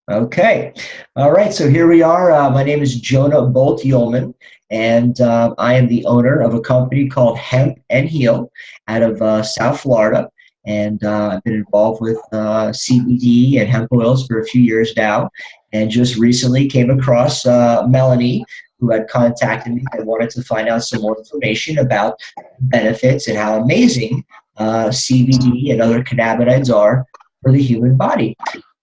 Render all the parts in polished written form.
Okay. All right. So here we are. My name is Jonah Bolt Yeoman, and I am the owner of a company called Hemp and Heal out of South Florida. And I've been involved with CBD and hemp oils for a few years now. And just recently came across Melanie, who had contacted me and wanted to find out some more information about benefits and how amazing CBD and other cannabinoids are for the human body.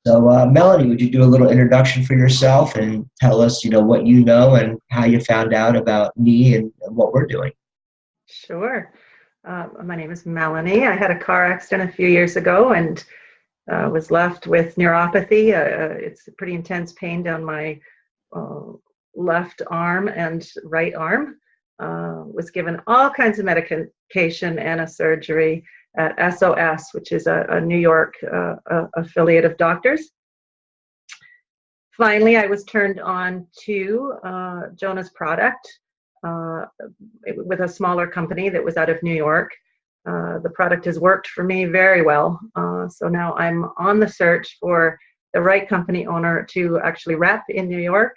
So, Melanie, would you do a little introduction for yourself and tell us, what you know and how you found out about me and what we're doing? Sure. My name is Melanie. I had a car accident a few years ago and was left with neuropathy. It's a pretty intense pain down my left arm and right arm. Was given all kinds of medication and a surgery at SOS, which is a New York affiliate of doctors. Finally, I was turned on to Jonah's product with a smaller company that was out of New York. The product has worked for me very well. So now I'm on the search for the right company owner to actually rep in New York,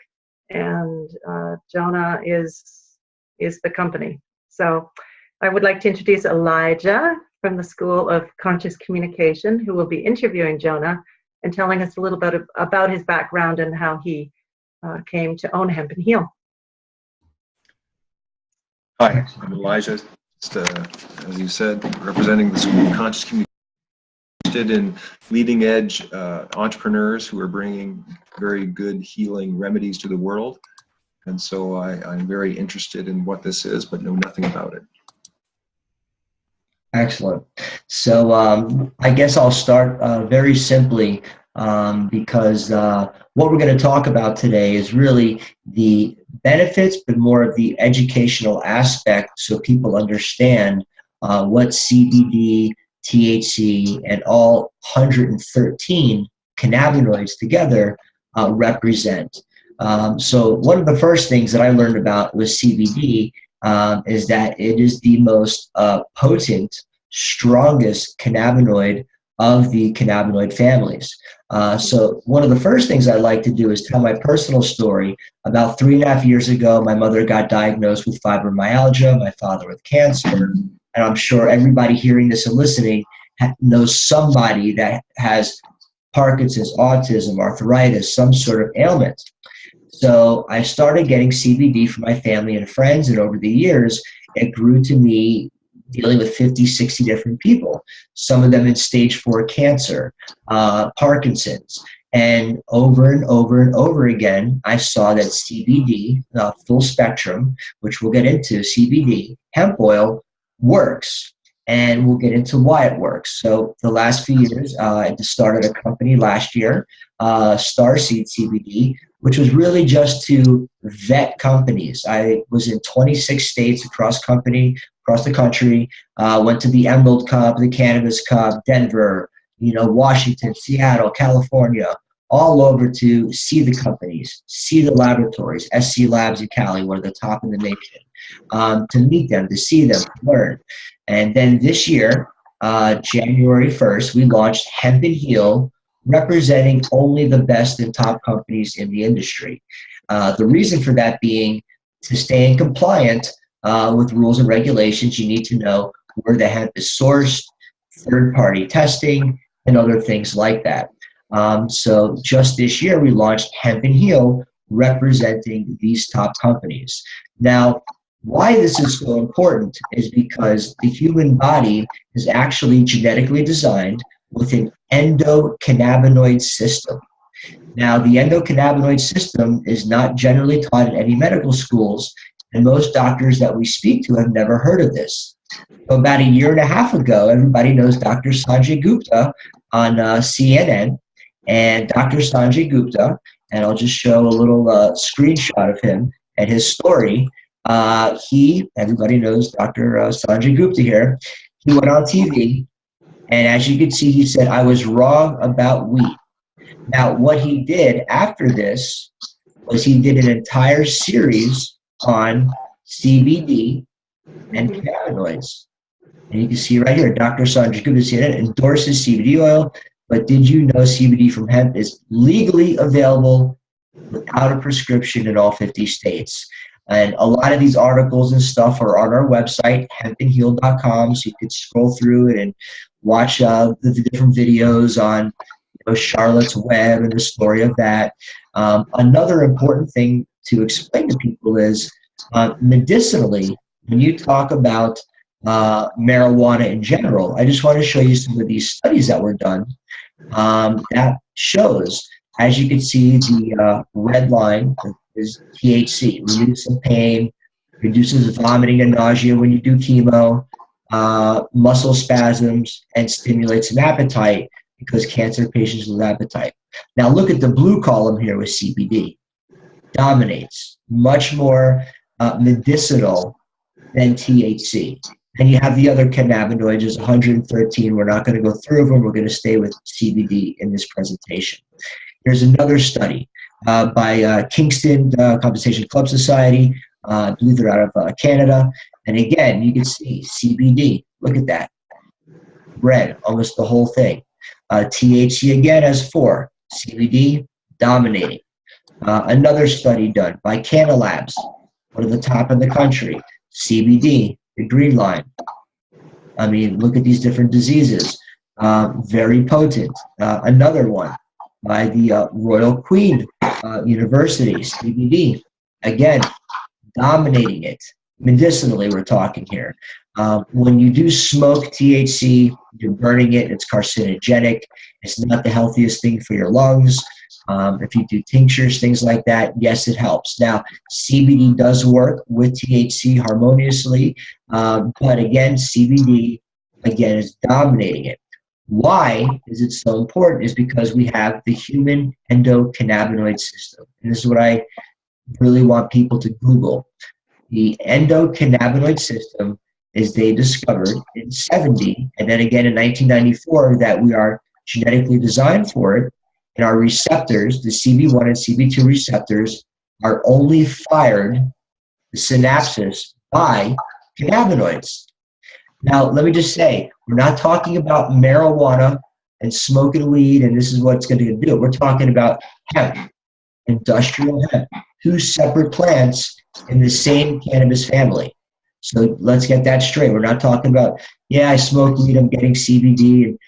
and Jonah is the company. So I would like to introduce Elijah from the School of Conscious Communication, who will be interviewing Jonah and telling us a little bit about his background and how he came to own Hemp and Heal. Hi, I'm Elijah. Just, as you said, representing the School of Conscious Communication, interested in leading edge entrepreneurs who are bringing very good healing remedies to the world. And so I'm very interested in what this is, but know nothing about it. Excellent. So I guess I'll start very simply because what we're going to talk about today is really the benefits, but more of the educational aspect so people understand what CBD, THC, and all 113 cannabinoids together represent. So one of the first things that I learned about with CBD is that it is the most potent, strongest cannabinoid of the cannabinoid families. So one of the first things I like to do is tell my personal story. About 3.5 years ago, my mother got diagnosed with fibromyalgia, my father with cancer, and I'm sure everybody hearing this and listening knows somebody that has Parkinson's, autism, arthritis, some sort of ailment. So I started getting CBD for my family and friends, and over the years, it grew to me dealing with 50, 60 different people, some of them in stage 4 cancer, Parkinson's. And over and over and over again, I saw that CBD, full spectrum, which we'll get into, CBD, hemp oil, works. And we'll get into why it works. So the last few years, I started a company last year, Starseed CBD, which was really just to vet companies. I was in 26 states across the country, went to the Emerald Cup, the Cannabis Cup, Denver, Washington, Seattle, California, all over to see the companies, see the laboratories, SC Labs in Cali, one of the top in the nation, to meet them, to see them, to learn. And then this year, January 1st, we launched Hemp and Heal, representing only the best and top companies in the industry. The reason for that being to stay compliant with rules and regulations, you need to know where the hemp is sourced, third-party testing, and other things like that. So just this year, we launched Hemp and Heal, representing these top companies. Now, why this is so important is because the human body is actually genetically designed with an endocannabinoid system. Now, the endocannabinoid system is not generally taught in any medical schools, and most doctors that we speak to have never heard of this. So about 1.5 years ago, everybody knows Dr. Sanjay Gupta on CNN, and Dr. Sanjay Gupta, and I'll just show a little screenshot of him and his story. Everybody knows Dr. Sanjay Gupta here. He went on TV, and as you can see, he said, "I was wrong about weed." Now, what he did after this was he did an entire series on CBD and cannabinoids. And you can see right here, Dr. Sanjay Gupta endorses CBD oil, but did you know CBD from hemp is legally available without a prescription in all 50 states? And a lot of these articles and stuff are on our website, hempandheal.com, so you could scroll through it and watch the different videos on Charlotte's Web and the story of that. Another important thing to explain to people is medicinally, when you talk about marijuana in general, I just want to show you some of these studies that were done that shows, as you can see, the red line is THC, reduces pain, reduces vomiting and nausea when you do chemo, muscle spasms, and stimulates an appetite because cancer patients lose appetite. Now look at the blue column here with CBD. Dominates, much more medicinal than THC. And you have the other cannabinoids, there's 113. We're not going to go through them. We're going to stay with CBD in this presentation. Here's another study by Kingston Compensation Club Society. I believe they're out of Canada. And again, you can see CBD. Look at that. Red, almost the whole thing. THC again has 4. CBD dominating. Another study done by Canna Labs, one of the top in the country. CBD, the green line. I mean, look at these different diseases. Very potent. Another one by the Royal Queen University, CBD. Again, dominating it. Medicinally, we're talking here. When you do smoke THC, you're burning it. It's carcinogenic. It's not the healthiest thing for your lungs. If you do tinctures, things like that, yes, it helps. Now, CBD does work with THC harmoniously, but again, CBD, again, is dominating it. Why is it so important? Is because we have the human endocannabinoid system. And this is what I really want people to Google. The endocannabinoid system is they discovered in 70, and then again in 1994, that we are genetically designed for it. And our receptors, the CB1 and CB2 receptors, are only fired, the synapses, by cannabinoids. Now, let me just say, we're not talking about marijuana and smoking weed, and this is what's going to do. We're talking about hemp, industrial hemp, 2 separate plants in the same cannabis family. So let's get that straight. We're not talking about, yeah, I smoke weed, I'm getting CBD, and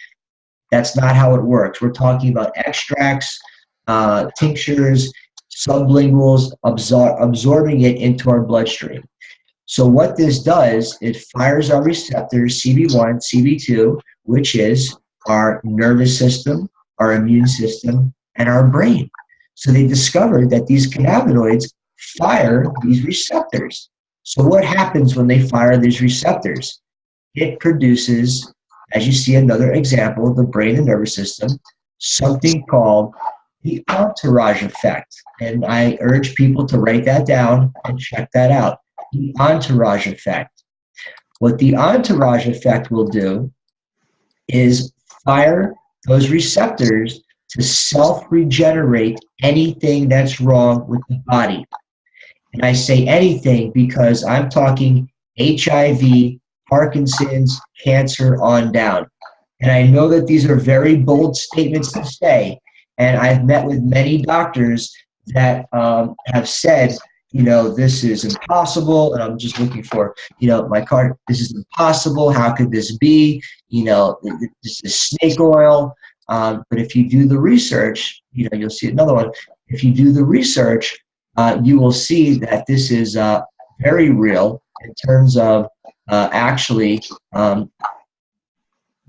that's not how it works. We're talking about extracts, tinctures, sublinguals, absorbing it into our bloodstream. So what this does, it fires our receptors, CB1, CB2, which is our nervous system, our immune system, and our brain. So they discovered that these cannabinoids fire these receptors. So what happens when they fire these receptors? It produces, as you see another example, the brain and nervous system, something called the entourage effect. And I urge people to write that down and check that out. The entourage effect. What the entourage effect will do is fire those receptors to self-regenerate anything that's wrong with the body. And I say anything because I'm talking HIV, Parkinson's, cancer on down. And I know that these are very bold statements to say, and I've met with many doctors that have said, you know, this is impossible, and I'm just looking for, you know, my card, this is impossible, how could this be? You know, this is snake oil. But if you do the research, you know, you'll see another one. If you do the research, you will see that this is very real in terms of actually the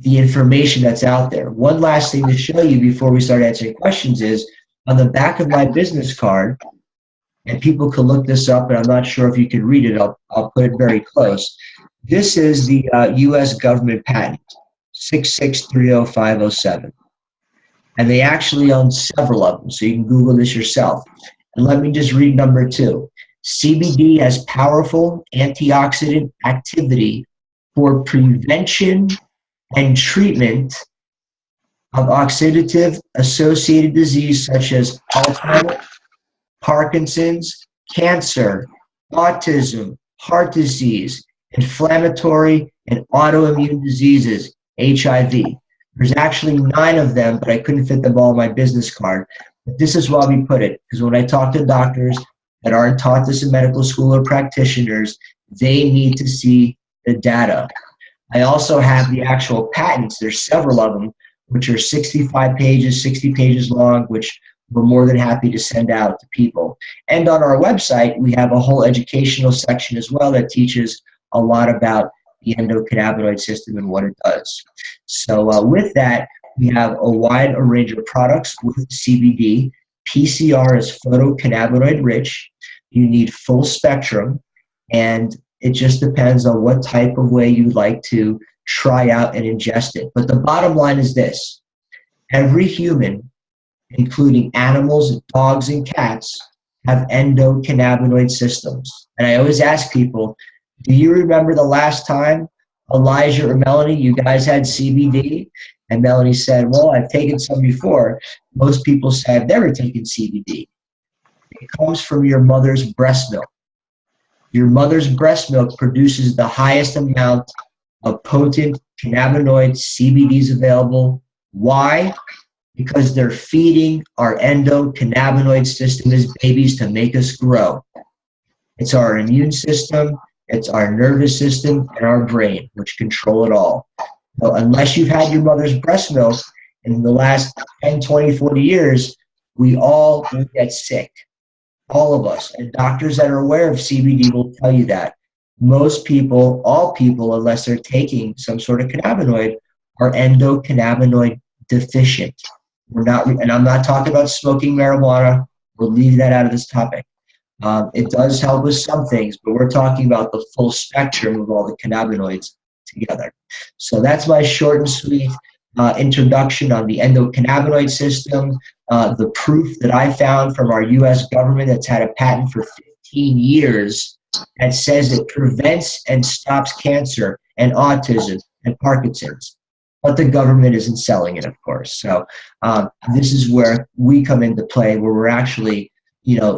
information that's out there. One last thing to show you before we start answering questions is on the back of my business card, and people can look this up, and I'm not sure if you can read it. I'll put it very close. This is the U.S. government patent, 6630507. And they actually own several of them, so you can Google this yourself. And let me just read number 2. CBD has powerful antioxidant activity for prevention and treatment of oxidative-associated disease such as Alzheimer's, Parkinson's, cancer, autism, heart disease, inflammatory and autoimmune diseases, HIV. There's actually 9 of them, but I couldn't fit them all on my business card. But this is why we put it, because when I talk to doctors that aren't taught this in medical school or practitioners, they need to see the data. I also have the actual patents. There's several of them, which are 65 pages, 60 pages long, which we're more than happy to send out to people. And on our website, we have a whole educational section as well that teaches a lot about the endocannabinoid system and what it does. So with that, we have a wide range of products with CBD. PCR is photocannabinoid rich. You need full spectrum, and it just depends on what type of way you'd like to try out and ingest it. But the bottom line is this: every human, including animals, dogs, and cats, have endocannabinoid systems. And I always ask people, do you remember the last time Elijah or Melanie, you guys had CBD? And Melanie said, well, I've taken some before. Most people say, I've never taken CBD. It comes from your mother's breast milk. Your mother's breast milk produces the highest amount of potent cannabinoid CBDs available. Why? Because they're feeding our endocannabinoid system as babies to make us grow. It's our immune system, it's our nervous system, and our brain, which control it all. So unless you've had your mother's breast milk in the last 10, 20, 40 years, we all will get sick. All of us. And doctors that are aware of CBD will tell you that. Most people, all people, unless they're taking some sort of cannabinoid, are endocannabinoid deficient. We're not, and I'm not talking about smoking marijuana. We'll leave that out of this topic. It does help with some things, but we're talking about the full spectrum of all the cannabinoids together. So that's my short and sweet introduction on the endocannabinoid system. The proof that I found from our U.S. government that's had a patent for 15 years that says it prevents and stops cancer and autism and Parkinson's. But the government isn't selling it, of course. So this is where we come into play, where we're actually,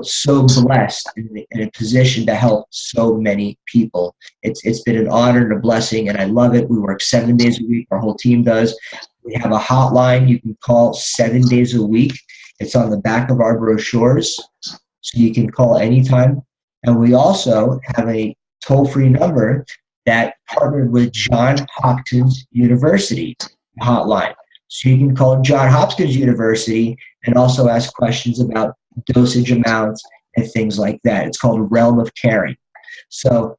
so blessed in a position to help so many people. It's been an honor and a blessing, and I love it. We work 7 days a week. Our whole team does. We have a hotline you can call 7 days a week. It's on the back of our brochures, so you can call anytime. And we also have a toll-free number that partnered with Johns Hopkins University hotline. So you can call Johns Hopkins University and also ask questions about dosage amounts and things like that. It's called Realm of Caring. So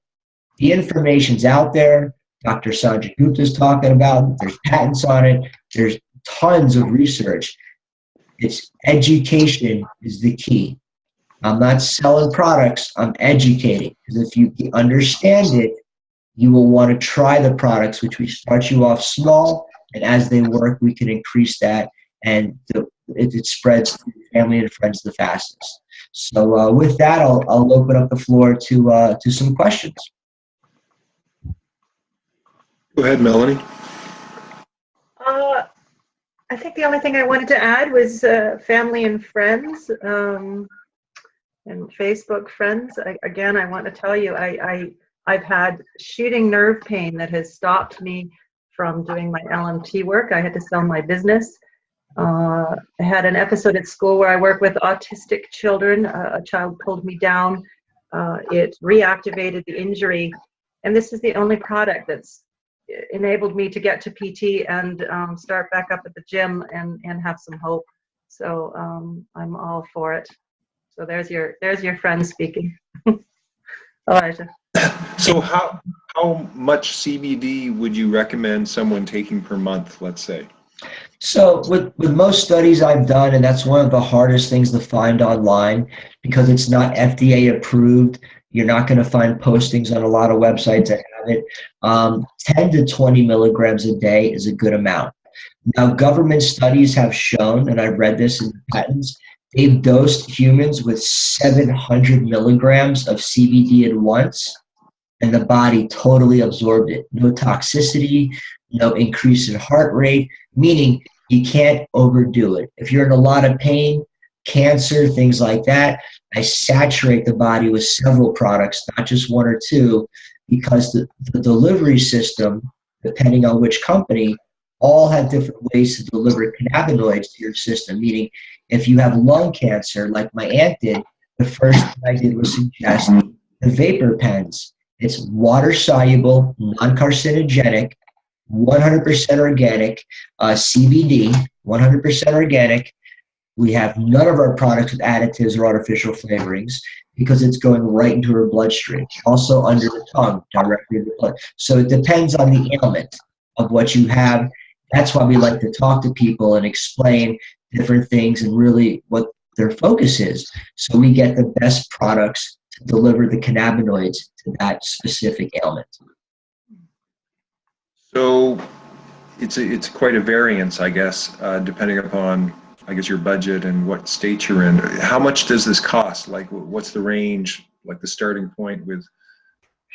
the information's out there. Dr. Sanjay Gupta is talking about. There's patents on it. There's tons of research. It's education is the key. I'm not selling products. I'm educating. Because if you understand it, you will want to try the products, which we start you off small, and as they work, we can increase that, and it spreads to family and friends the fastest. So with that, I'll open up the floor to some questions. Go ahead, Melanie. I think the only thing I wanted to add was family and friends and Facebook friends. I want to tell you, I've had shooting nerve pain that has stopped me from doing my LMT work. I had to sell my business. I had an episode at school where I work with autistic children. A child pulled me down. It reactivated the injury. And this is the only product that's enabled me to get to PT and start back up at the gym and have some hope. So I'm all for it. So there's your friend speaking. Elijah. So how much CBD would you recommend someone taking per month, let's say? So with most studies I've done, and that's one of the hardest things to find online because it's not FDA approved, you're not going to find postings on a lot of websites that have it. 10 to 20 milligrams a day is a good amount. Now, government studies have shown, and I've read this in the patents, they've dosed humans with 700 milligrams of CBD at once, and the body totally absorbed it. No toxicity, no increase in heart rate, meaning you can't overdo it. If you're in a lot of pain, cancer, things like that, I saturate the body with several products, not just one or two, because the delivery system, depending on which company, all have different ways to deliver cannabinoids to your system, meaning if you have lung cancer, like my aunt did, the first thing I did was suggest the vapor pens. It's water-soluble, non-carcinogenic, 100% organic, CBD, 100% organic. We have none of our products with additives or artificial flavorings because it's going right into her bloodstream. Also under the tongue, directly in the blood. So it depends on the ailment of what you have. That's why we like to talk to people and explain different things and really what their focus is. So we get the best products to deliver the cannabinoids to that specific ailment. So it's quite a variance, I guess, depending upon, I guess, your budget and what state you're in. How much does this cost? Like, what's the range, like the starting point with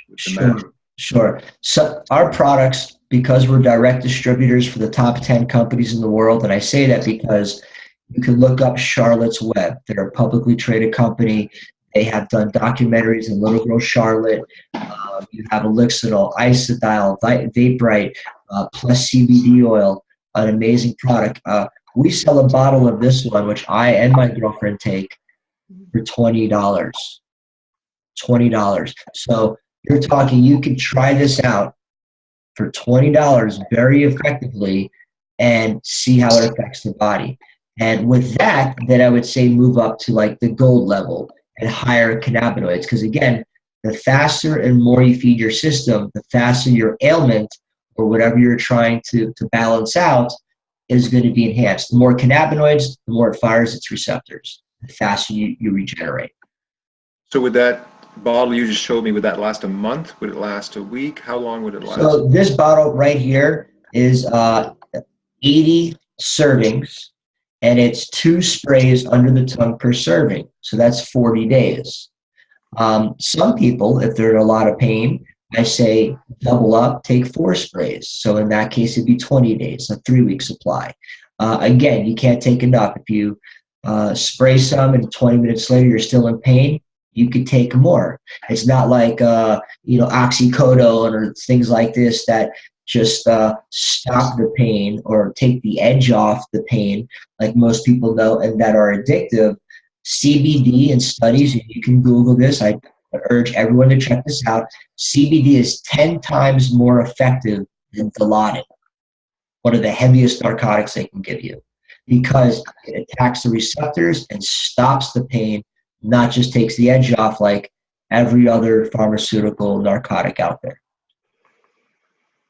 the map? Sure. So our products, because we're direct distributors for the top 10 companies in the world, and I say that because you can look up Charlotte's Web. They're a publicly traded company. They have done documentaries in Little Girl Charlotte. You have Elixinol, Isodiol, Vaporite, plus CBD oil, an amazing product. We sell a bottle of this one, which I and my girlfriend take, for $20. $20. So you're talking, you can try this out for $20 very effectively and see how it affects the body. And with that, then I would say move up to like the gold level and higher cannabinoids. Because again, the faster and more you feed your system, the faster your ailment or whatever you're trying to balance out is going to be enhanced. The more cannabinoids, the more it fires its receptors, the faster you regenerate. So with that bottle you just showed me, would that last a month? Would it last a week? How long would it last? So this bottle right here is 80 servings, and it's 2 sprays under the tongue per serving. So that's 40 days. Some people, if they're in a lot of pain, I say double up, take 4 sprays. So in that case, it'd be 20 days, a 3-week supply. Again, you can't take enough. If you spray some and 20 minutes later you're still in pain, you could take more. It's not like oxycodone or things like this that just stop the pain or take the edge off the pain, like most people know, and that are addictive. CBD in studies, you can Google this. I urge everyone to check this out. CBD is 10 times more effective than Dilaudid, one of the heaviest narcotics they can give you, because it attacks the receptors and stops the pain, not just takes the edge off like every other pharmaceutical narcotic out there.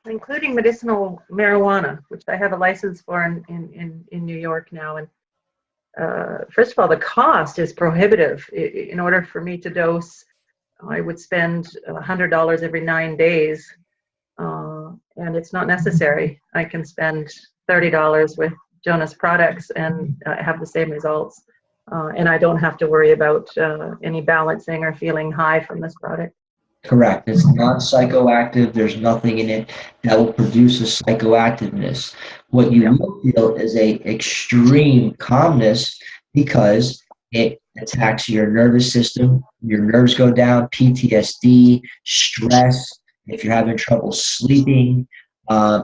Including medicinal marijuana, which I have a license for in New York now. And first of all, the cost is prohibitive. In order for me to dose, I would spend $100 every 9 days, and it's not necessary. I can spend $30 with Jonas products and have the same results. And I don't have to worry about any balancing or feeling high from this product. Correct. It's non-psychoactive. There's nothing in it that will produce a psychoactiveness. What you will feel is a extreme calmness because it attacks your nervous system. Your nerves go down, PTSD, stress, if you're having trouble sleeping,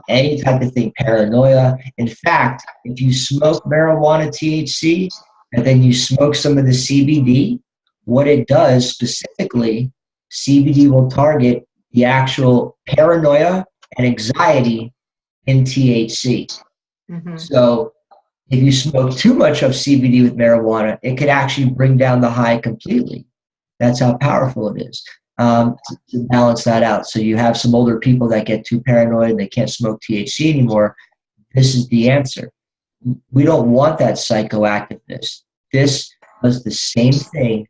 any type of thing, paranoia. In fact, if you smoke marijuana THC and then you smoke some of the CBD, what it does specifically, CBD will target the actual paranoia and anxiety in THC. Mm-hmm. So if you smoke too much of CBD with marijuana, it could actually bring down the high completely. That's how powerful it is, to balance that out. So you have some older people that get too paranoid and they can't smoke THC anymore. This is the answer. We don't want that psychoactiveness. This does the same thing,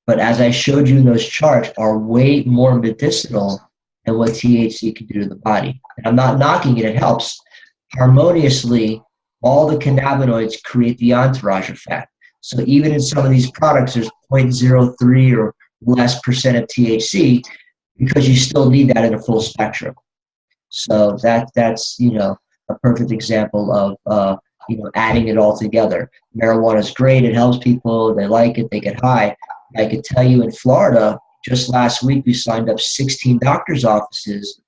but as I showed you in those charts, are way more medicinal than what THC can do to the body. And I'm not knocking it, it helps. Harmoniously, all the cannabinoids create the entourage effect. So even in some of these products, there's 0.03 or less percent of THC because you still need that in a full spectrum. So that's a perfect example of adding it all together. Marijuana is great. It helps people. They like it. They get high. I could tell you in Florida, just last week, we signed up 16 doctors' offices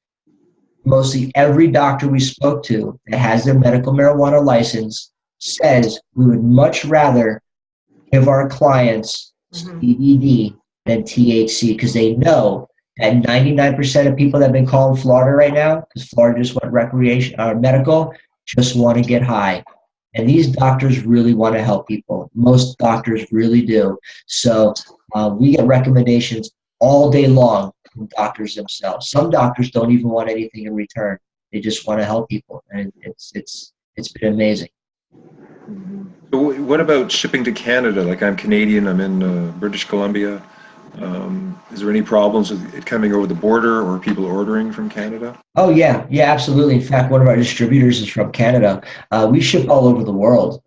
mostly every doctor we spoke to that has their medical marijuana license says we would much rather give our clients CBD than THC, because they know that 99% of people that have been calling Florida right now, because Florida just went recreation or medical, just want to get high. And these doctors really want to help people. Most doctors really do. So we get recommendations all day long from doctors themselves. Some doctors don't even want anything in return. They just want to help people, and it's been amazing. So what about shipping to Canada? Like, I'm Canadian, I'm in British Columbia. Is there any problems with it coming over the border or people ordering from Canada? Oh yeah, yeah, absolutely. In fact, one of our distributors is from Canada. We ship all over the world.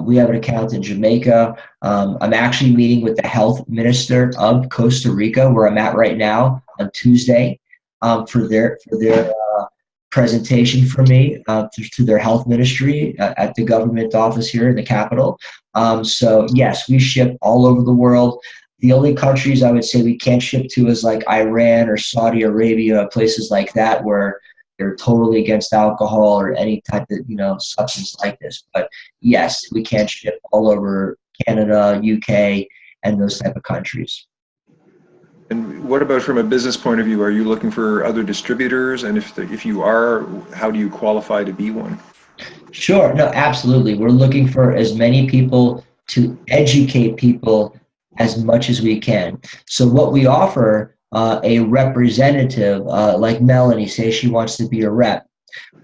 We have an account in Jamaica. I'm actually meeting with the health minister of Costa Rica, where I'm at right now, on Tuesday, for their presentation for me to their health ministry at the government office here in the capital. So yes, we ship all over the world. The only countries I would say we can't ship to is like Iran or Saudi Arabia, places like that where they're totally against alcohol or any type of substance like this. But yes, we can ship all over Canada, UK, and those type of countries. And what about from a business point of view? Are you looking for other distributors? And if you are, how do you qualify to be one? Sure, no, absolutely. We're looking for as many people to educate people as much as we can. So what we offer, a representative like Melanie, say she wants to be a rep,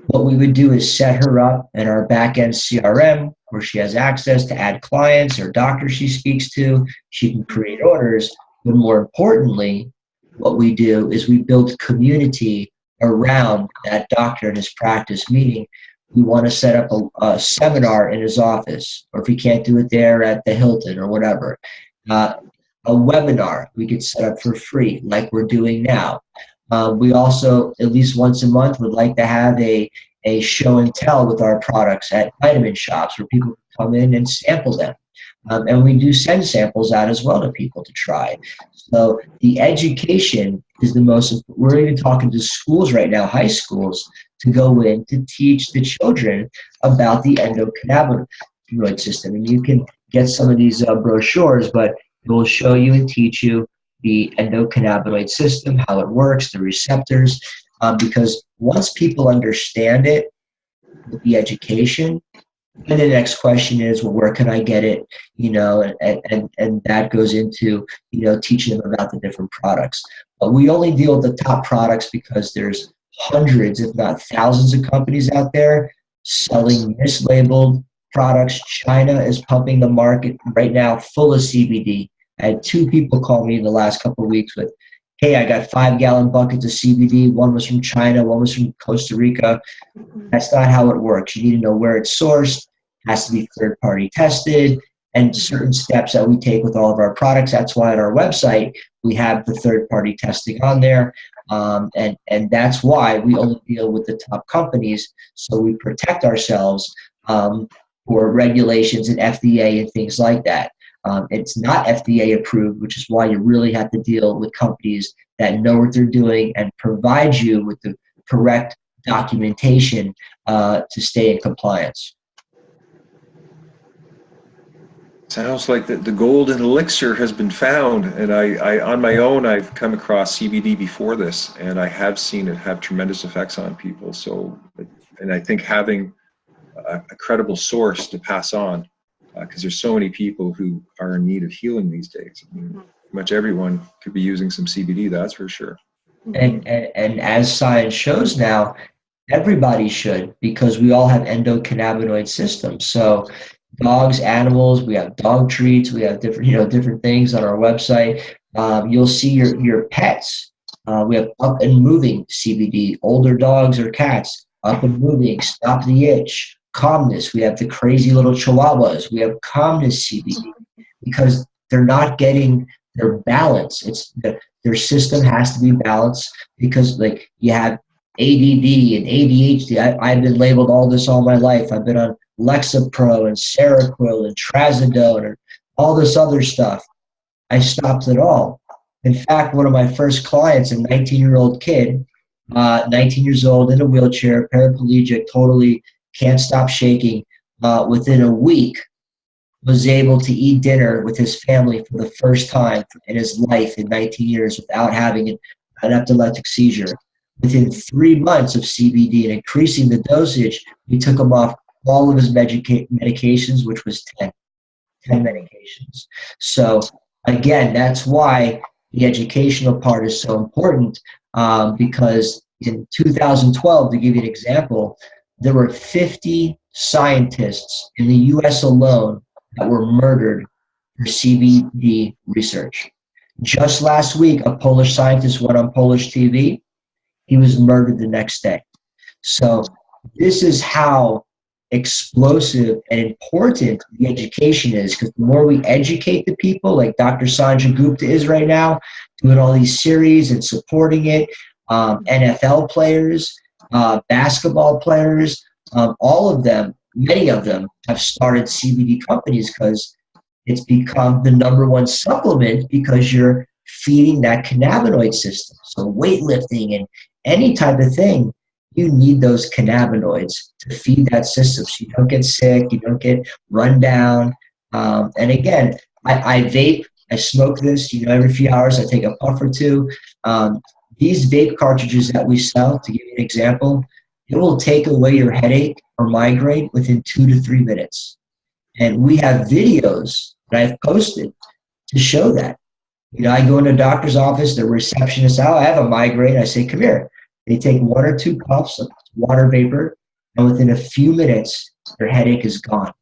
what we would do is set her up in our back-end CRM where she has access to add clients or doctors she speaks to. She can create orders. But more importantly, what we do is we build community around that doctor and his practice, meaning we want to set up a seminar in his office, or if we can't do it there, at the Hilton or whatever. A webinar we could set up for free, like we're doing now. We also, at least once a month, would like to have a show and tell with our products at vitamin shops where people can come in and sample them. And we do send samples out as well to people to try. So the education is the most, we're even talking to schools right now, high schools, to go in to teach the children about the endocannabinoid system. And you can get some of these brochures, but it will show you and teach you the endocannabinoid system, how it works, the receptors, because once people understand it with the education, and the next question is, well, where can I get it? And that goes into, teaching them about the different products. But we only deal with the top products because there's hundreds, if not thousands, of companies out there selling mislabeled products. China is pumping the market right now full of CBD. I had 2 people call me in the last couple of weeks with, hey, I got 5-gallon buckets of CBD. One was from China, one was from Costa Rica. That's not how it works. You need to know where it's sourced. It has to be third-party tested, and certain steps that we take with all of our products. That's why on our website we have the third-party testing on there, and that's why we only deal with the top companies, so we protect ourselves for regulations and FDA and things like that. It's not FDA approved, which is why you really have to deal with companies that know what they're doing and provide you with the correct documentation to stay in compliance. Sounds like the golden elixir has been found, and I on my own, I've come across CBD before this, and I have seen it have tremendous effects on people. So, and I think having a credible source to pass on, because there's so many people who are in need of healing these days. I mean, pretty much everyone could be using some CBD, that's for sure. And as science shows now, everybody should, because we all have endocannabinoid systems. So dogs, animals, we have dog treats, we have different things on our website. You'll see your pets. We have up and moving CBD, older dogs or cats, up and moving, stop the itch, calmness. We have the crazy little chihuahuas. We have calmness CBD, because they're not getting their balance. Their system has to be balanced, because like you have ADD and ADHD. I've been labeled all this all my life. I've been on Lexapro and Seroquel and Trazodone and all this other stuff. I stopped it all. In fact, one of my first clients, a 19-year-old kid, 19 years old, in a wheelchair, paraplegic, totally can't stop shaking. Within a week, was able to eat dinner with his family for the first time in his life in 19 years without having an epileptic seizure. Within 3 months of CBD and increasing the dosage, we took him off all of his medications, which was 10 medications. So again, that's why the educational part is so important, because in 2012, to give you an example, there were 50 scientists in the US alone that were murdered for CBD research. Just last week, a Polish scientist went on Polish TV. He was murdered the next day. So this is how explosive and important the education is, because the more we educate the people, like Dr. Sanjay Gupta is right now, doing all these series and supporting it, NFL players, basketball players, all of them, many of them have started CBD companies because it's become the #1 supplement because you're feeding that cannabinoid system. So weightlifting and any type of thing, you need those cannabinoids to feed that system so you don't get sick, you don't get run down. And again, I vape, I smoke this, every few hours I take a puff or two. These vape cartridges that we sell, to give you an example, it will take away your headache or migraine within 2 to 3 minutes. And we have videos that I've posted to show that. I go into a doctor's office, the receptionist, I have a migraine. I say, come here. They take 1 or 2 puffs of water vapor, and within a few minutes, their headache is gone.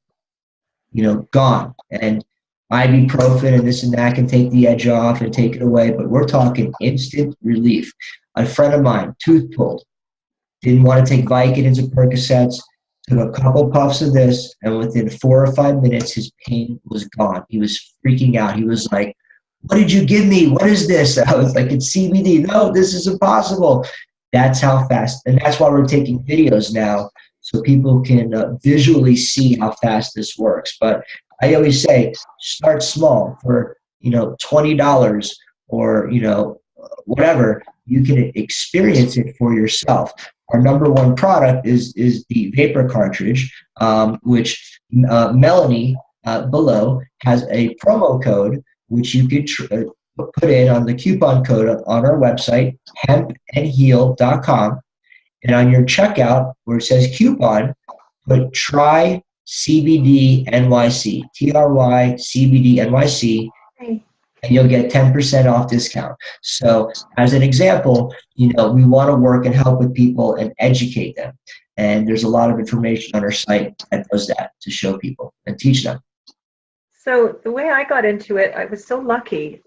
Gone. And ibuprofen and this and that can take the edge off and take it away, but we're talking instant relief. A friend of mine, tooth pulled, didn't want to take Vicodins or Percocets, took a couple puffs of this, and within 4 or 5 minutes, his pain was gone. He was freaking out. He was like, what did you give me? What is this? I was like, it's CBD. No, this is impossible. That's how fast. And that's why we're taking videos now so people can visually see how fast this works. But I always say, start small for, $20 or, whatever. You can experience it for yourself. Our #1 product is the vapor cartridge, which Melanie below has a promo code, which you could put in on the coupon code on our website, hempandheal.com. And on your checkout, where it says coupon, put try CBD NYC, TRY CBD NYC, and you'll get 10% off discount. So as an example, we want to work and help with people and educate them. And there's a lot of information on our site that does that to show people and teach them. So the way I got into it, I was so lucky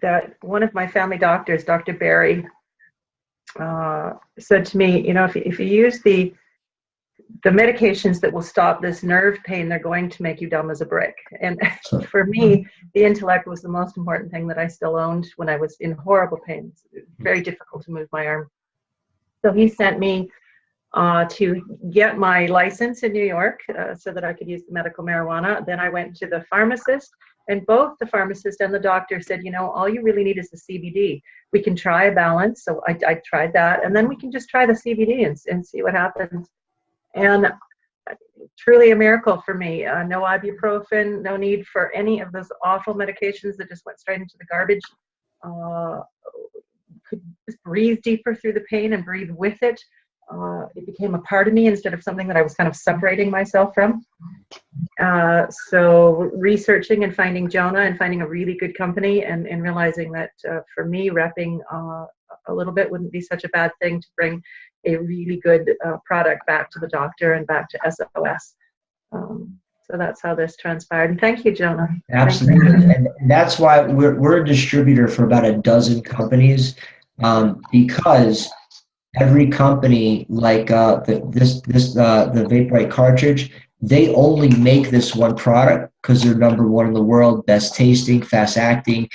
that one of my family doctors, Dr. Barry, said to me, if you use the medications that will stop this nerve pain, they're going to make you dumb as a brick. And for me, the intellect was the most important thing that I still owned when I was in horrible pain. It was very difficult to move my arm. So he sent me to get my license in New York so that I could use the medical marijuana. Then I went to the pharmacist, and both the pharmacist and the doctor said, all you really need is the CBD. We can try a balance. So I tried that, and then we can just try the CBD and see what happens. And truly a miracle for me. No ibuprofen, no need for any of those awful medications that just went straight into the garbage. Could just breathe deeper through the pain and breathe with it. It became a part of me instead of something that I was kind of separating myself from. So researching and finding Jonah and finding a really good company and realizing that for me, repping a little bit wouldn't be such a bad thing to bring a really good product back to the doctor and back to SOS. So that's how this transpired. And thank you, Jonah. Absolutely. And that's why we're a distributor for about a dozen companies, because every company like the Vaporite cartridge, they only make this one product because they're #1 in the world, best tasting, fast acting.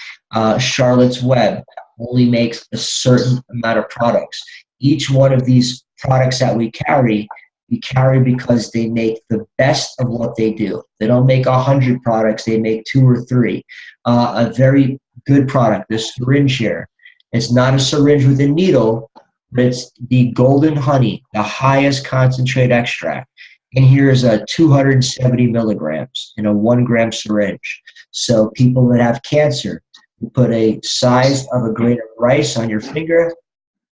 Charlotte's Web only makes a certain amount of products. Each one of these products that we carry because they make the best of what they do. They don't make 100 products, they make 2 or 3. A very good product, the syringe here. It's not a syringe with a needle, but it's the golden honey, the highest concentrate extract. And here's a 270 milligrams in a 1 gram syringe. So people that have cancer, you put a size of a grain of rice on your finger,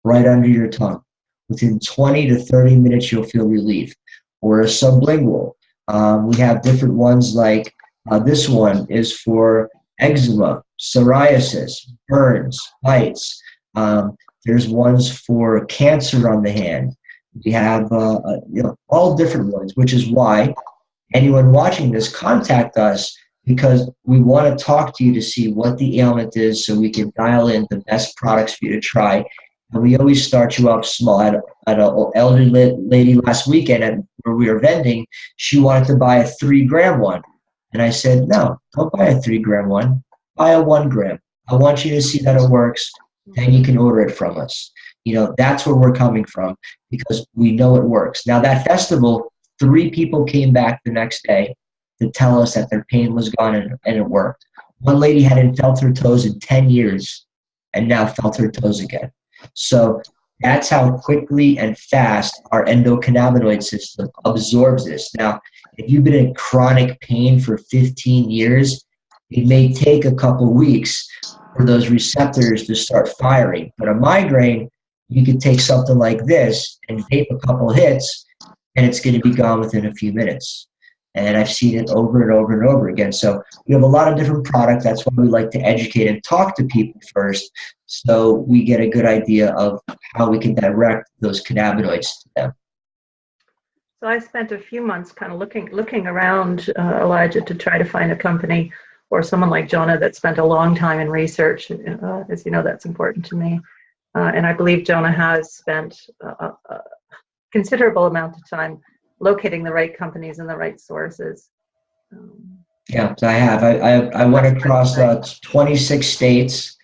right under your tongue. Within 20 to 30 minutes, you'll feel relief. Or a sublingual. We have different ones like this one is for eczema, psoriasis, burns, bites. There's ones for cancer on the hand. We have all different ones, which is why anyone watching this, contact us, because we want to talk to you to see what the ailment is so we can dial in the best products for you to try. And we always start you off small. I had an elderly lady last weekend where we were vending. She wanted to buy a 3-gram one. And I said, no, don't buy a 3-gram one. Buy a 1 gram. I want you to see that it works. Then you can order it from us. That's where we're coming from because we know it works. Now, that festival, 3 people came back the next day to tell us that their pain was gone and it worked. One lady hadn't felt her toes in 10 years and now felt her toes again. So that's how quickly and fast our endocannabinoid system absorbs this. Now, if you've been in chronic pain for 15 years, it may take a couple weeks for those receptors to start firing. But a migraine, you could take something like this and vape a couple hits, and it's going to be gone within a few minutes. And I've seen it over and over and over again. So we have a lot of different products. That's why we like to educate and talk to people first so we get a good idea of how we can direct those cannabinoids to them. So I spent a few months kind of looking around, Elijah, to try to find a company or someone like Jonah that spent a long time in research. As you know, that's important to me. And I believe Jonah has spent a considerable amount of time locating the right companies and the right sources. Yeah, I have. I went across 26 states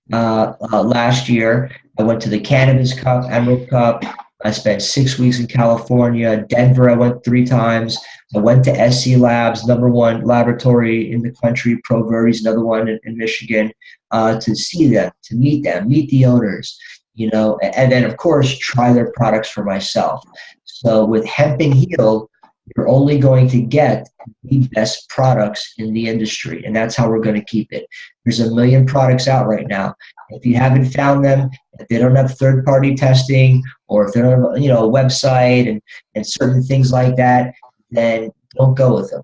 last year. I went to the Cannabis Cup, Emerald Cup. I spent 6 weeks in California. Denver, I went 3 times. I went to SC Labs, #1 laboratory in the country. Pro Verdi's another one in Michigan, to see them, to meet them, meet the owners, and then, of course, try their products for myself. So with Hemp and Heal, you're only going to get the best products in the industry, and that's how we're going to keep it. There's a million products out right now. If you haven't found them, if they don't have third-party testing, or if they don't have a website and certain things like that, then don't go with them.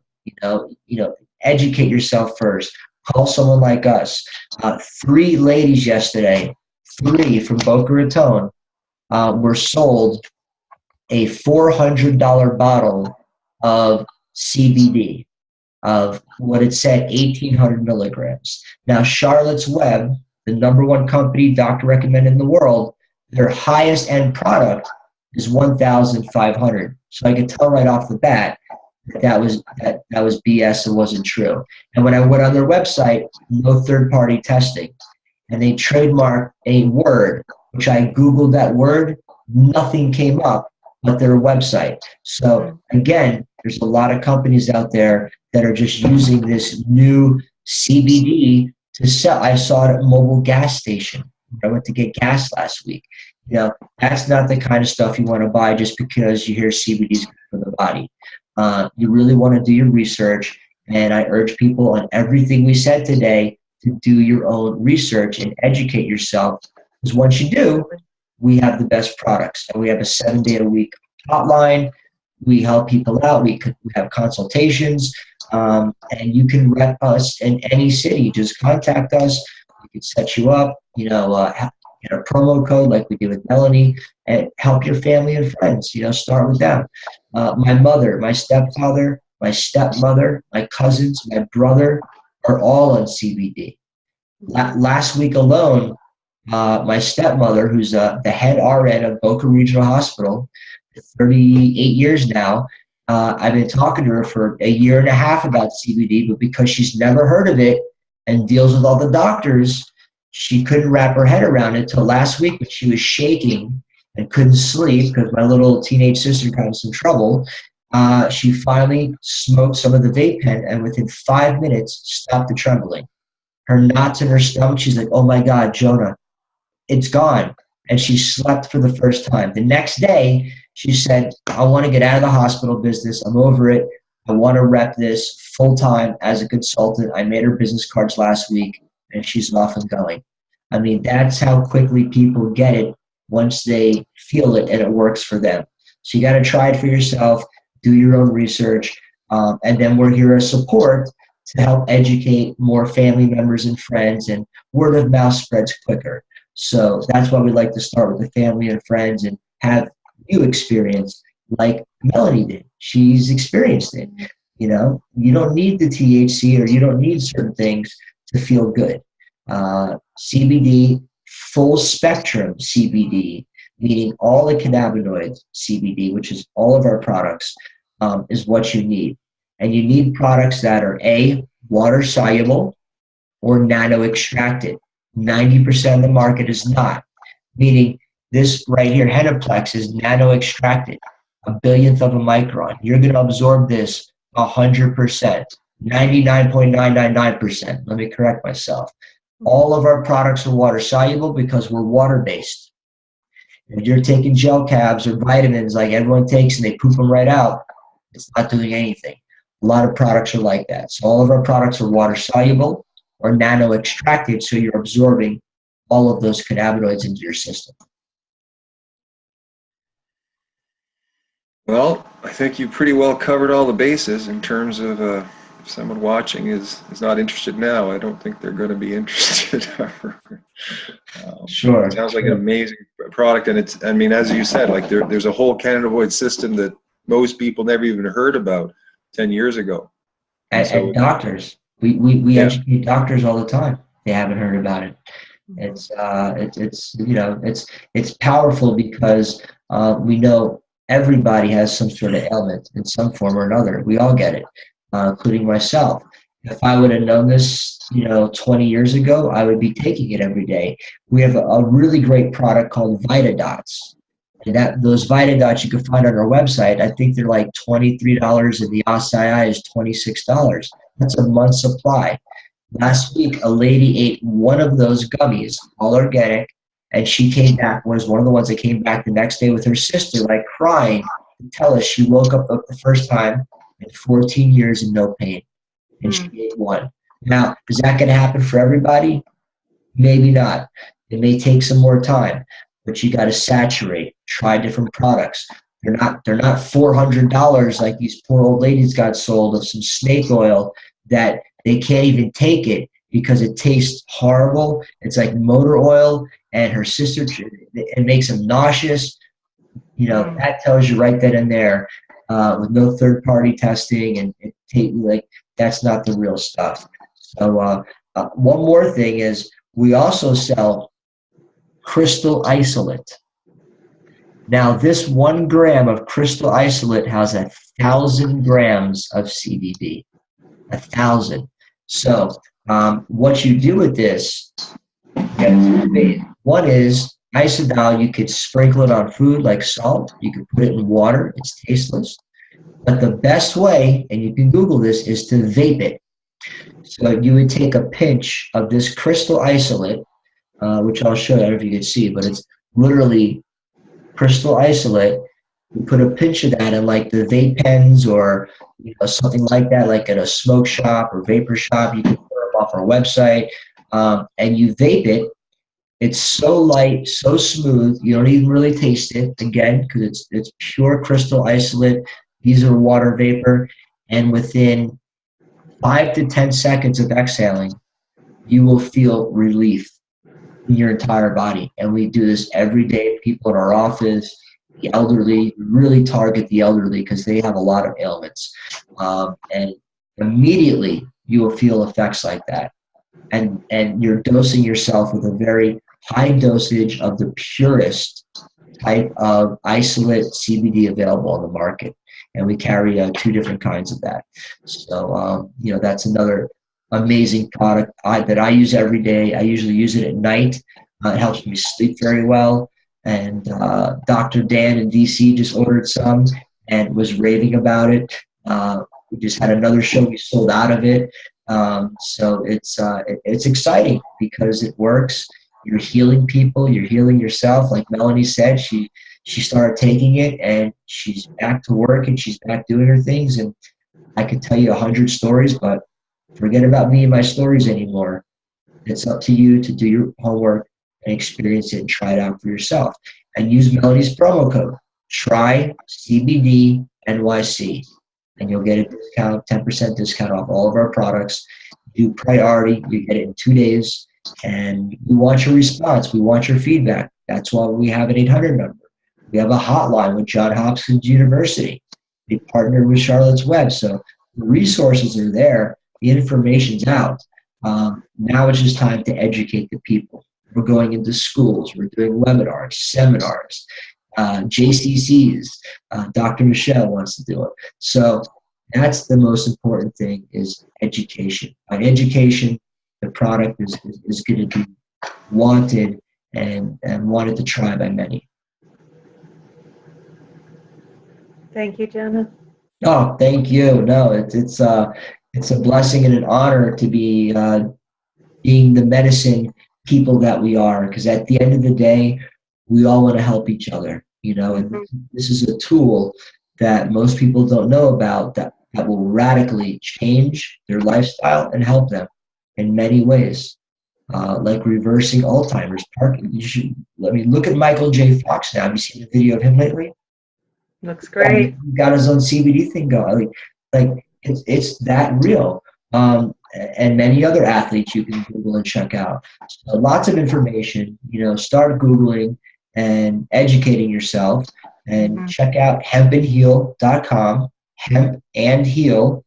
Educate yourself first. Call someone like us. 3 ladies yesterday, 3 from Boca Raton, were sold a $400 bottle of CBD of what it said 1,800 milligrams. Now, Charlotte's Web, the #1 company doctor recommended in the world, their highest end product is 1,500. So I could tell right off the bat that was BS and wasn't true. And when I went on their website, no third-party testing, and they trademarked a word, which I Googled that word, nothing came up but their website. So again, there's a lot of companies out there that are just using this new CBD to sell. I saw it at a mobile gas station. I went to get gas last week. That's not the kind of stuff you want to buy just because you hear CBD is good for the body. You really want to do your research, and I urge people on everything we said today to do your own research and educate yourself, because once you do, we have the best products, and we have a 7-day-a-week hotline. We help people out. We have consultations, and you can rep us in any city. Just contact us. We can set you up. Get a promo code like we did with Melanie, and help your family and friends. Start with them. My mother, my stepfather, my stepmother, my cousins, my brother are all on CBD. Last week alone, my stepmother, who's the head RN of Boca Regional Hospital, 38 years now, I've been talking to her for a year and a half about CBD, but because she's never heard of it and deals with all the doctors, she couldn't wrap her head around it till last week, when she was shaking and couldn't sleep because my little teenage sister got in some trouble. She finally smoked some of the vape pen, and within 5 minutes stopped the trembling. Her knots in her stomach, she's like, oh my God, Jonah, it's gone. and she slept for the first time. The next day, she said, I want to get out of the hospital business. I'm over it. I want to rep this full time as a consultant. I made her business cards last week, and she's off and going. I mean, that's how quickly people get it once they feel it and it works for them. So you got to try it for yourself, do your own research, and then we're here as support to help educate more family members and friends, and word of mouth spreads quicker. So that's why we like to start with the family and friends and have you experience like Melanie did. She's experienced it. You know, you don't need the THC or you don't need certain things to feel good. CBD, full spectrum CBD, meaning all the cannabinoids CBD, which is all of our products, is what you need. And you need products that are A, water soluble or nano extracted. 90% of the market is not, meaning this right here, Henoplex, is nano extracted, a billionth of a micron. You're going to absorb this 100%, 99.999%. Let me correct myself. All of our products are water soluble because we're water based. If you're taking gel cabs or vitamins like everyone takes and they poop them right out, it's not doing anything. A lot of products are like that. So all of our products are water soluble or nano extracted, so you're absorbing all of those cannabinoids into your system. Well, I think you pretty well covered all the bases in terms of if someone watching is not interested now, I don't think they're going to be interested ever. Sure. It sounds like an amazing product, and it's, I mean, as you said, like there's a whole cannabinoid system that most people never even heard about 10 years ago. And doctors, we educate doctors all the time. They haven't heard about it. It's you know, it's powerful because we know everybody has some sort of ailment in some form or another. We all get it, including myself. If I would have known this, 20 years ago, I would be taking it every day. We have a really great product called VitaDots. And those VitaDots you can find on our website. I think they're like $23, and the asc.ai is $26. That's a month's supply. Last week, a lady ate one of those gummies, all organic, and she came back, was one of the ones that came back the next day with her sister, like crying, to tell us she woke up the first time in 14 years in no pain. And she ate one. Now, is that going to happen for everybody? Maybe not. It may take some more time, but you got to saturate, try different products. They're not $400 like these poor old ladies got sold of some snake oil that they can't even take it because it tastes horrible. It's like motor oil, and her sister, it makes them nauseous. That tells you right then and there, with no third-party testing, and that's not the real stuff. So one more thing is we also sell crystal isolate. Now, this 1 gram of crystal isolate has 1,000 grams of CBD. 1,000. So what you do with this, one is isodal. You could sprinkle it on food like salt. You could put it in water. It's tasteless. But the best way, and you can Google this, is to vape it. So you would take a pinch of this crystal isolate, which I'll show you. I don't know if you can see, but it's literally crystal isolate. You put a pinch of that in like the vape pens or something like that, like at a smoke shop or vapor shop. You can put it off our website, and you vape it. It's so light, so smooth. You don't even really taste it, again, because it's pure crystal isolate. These are water vapor, and within 5 to 10 seconds of exhaling, you will feel relief in your entire body. And we do this every day. People in our office, the elderly, really target the elderly because they have a lot of ailments. And immediately you will feel effects like that. And you're dosing yourself with a very high dosage of the purest type of isolate CBD available on the market. And we carry 2 different kinds of that. So, that's another amazing product that I use every day. I usually use it at night. It helps me sleep very well. And Dr. Dan in DC just ordered some and was raving about it. We just had another show. We sold out of it. So it's exciting because it works. you're healing people, you're healing yourself. Like Melanie said, she started taking it and she's back to work and she's back doing her things. And I could tell you 100 stories, but forget about me and my stories anymore. It's up to you to do your homework and experience it and try it out for yourself. And use Melanie's promo code, try CBD NYC, and you'll get a discount, 10% discount off all of our products. Do priority, you get it in 2 days, and we want your response. We want your feedback. That's why we have an 800 number. We have a hotline with Johns Hopkins University. We partner with Charlotte's Web, so the resources are there. The information's out. Now it's just time to educate the people. We're going into schools. We're doing webinars, seminars, JCCs. Dr. Michelle wants to do it. So that's the most important thing, is education. By education, the product is going to be wanted and wanted to try by many. Thank you, Jenna. Oh, thank you. No, it's a blessing and an honor to be being the medicine people that we are, because at the end of the day, we all want to help each other, and this is a tool that most people don't know about that will radically change their lifestyle and help them in many ways, like reversing Alzheimer's. Look at Michael J. Fox now. Have you seen a video of him lately? Looks great. He got his own CBD thing going. Like it's that real. And many other athletes you can Google and check out. So lots of information. Start Googling and educating yourself, and check out hempandheal.com. Hemp and heal,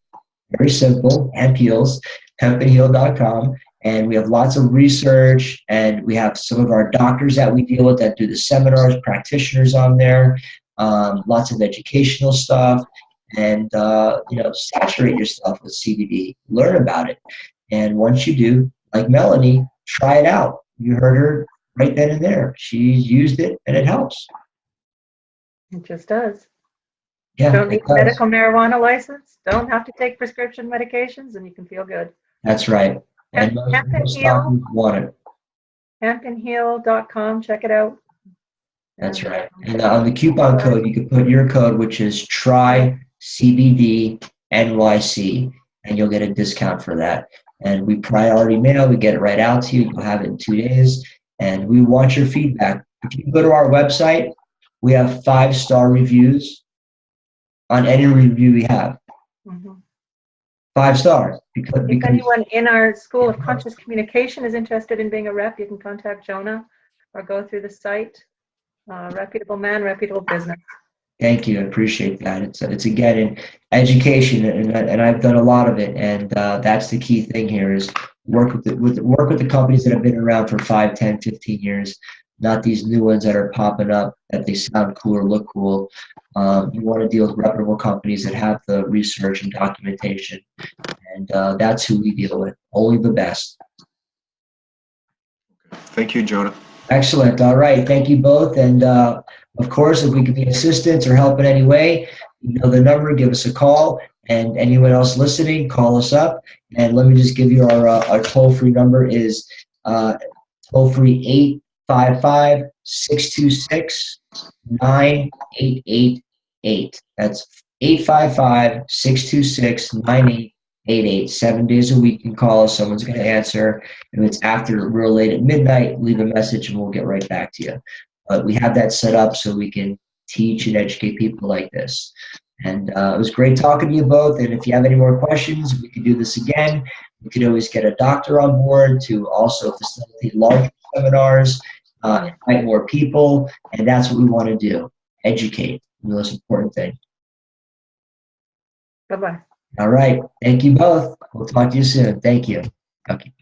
very simple. Hemp heals. Hempandheal.com. And we have lots of research, and we have some of our doctors that we deal with that do the seminars, practitioners on there. Lots of educational stuff, and saturate yourself with CBD. Learn about it, and once you do, like Melanie, try it out. You heard her right then and there. She used it, and it helps. It just does. Yeah, don't need a medical marijuana license. Don't have to take prescription medications, and you can feel good. That's right. And most doctors want it. Hempandheal.com. Check it out. That's right. And on the coupon code, you can put your code, which is try CBD NYC, and you'll get a discount for that. And we priority mail. We get it right out to you. You'll have it in 2 days. And we want your feedback. If you go to our website, we have 5-star reviews on any review we have. 5 stars. Because if anyone in our School of Conscious Communication is interested in being a rep, you can contact Jonah or go through the site. Reputable man, reputable business. Thank you. I appreciate that. It's again in education, and I've done a lot of it, and that's the key thing here, is work with the companies that have been around for 5, 10, 15 years, not these new ones that are popping up that they sound cool or look cool. You want to deal with reputable companies that have the research and documentation, and that's who we deal with. Only the best. Thank you, Jonah. Excellent. All right. Thank you both. And of course, if we could be assistance or help in any way, you know the number, give us a call. And anyone else listening, call us up. And let me just give you our toll-free number is toll-free 855-626-9888. That's 855-626-9888. 7 days a week. You can call us. Someone's going to answer. If it's after real late at midnight, leave a message and we'll get right back to you. But we have that set up so we can teach and educate people like this. And it was great talking to you both. And if you have any more questions, we could do this again. We could always get a doctor on board to also facilitate larger seminars, invite more people. And that's what we want to do. Educate. The most important thing. Bye-bye. All right. Thank you both. We'll talk to you soon. Thank you. Okay.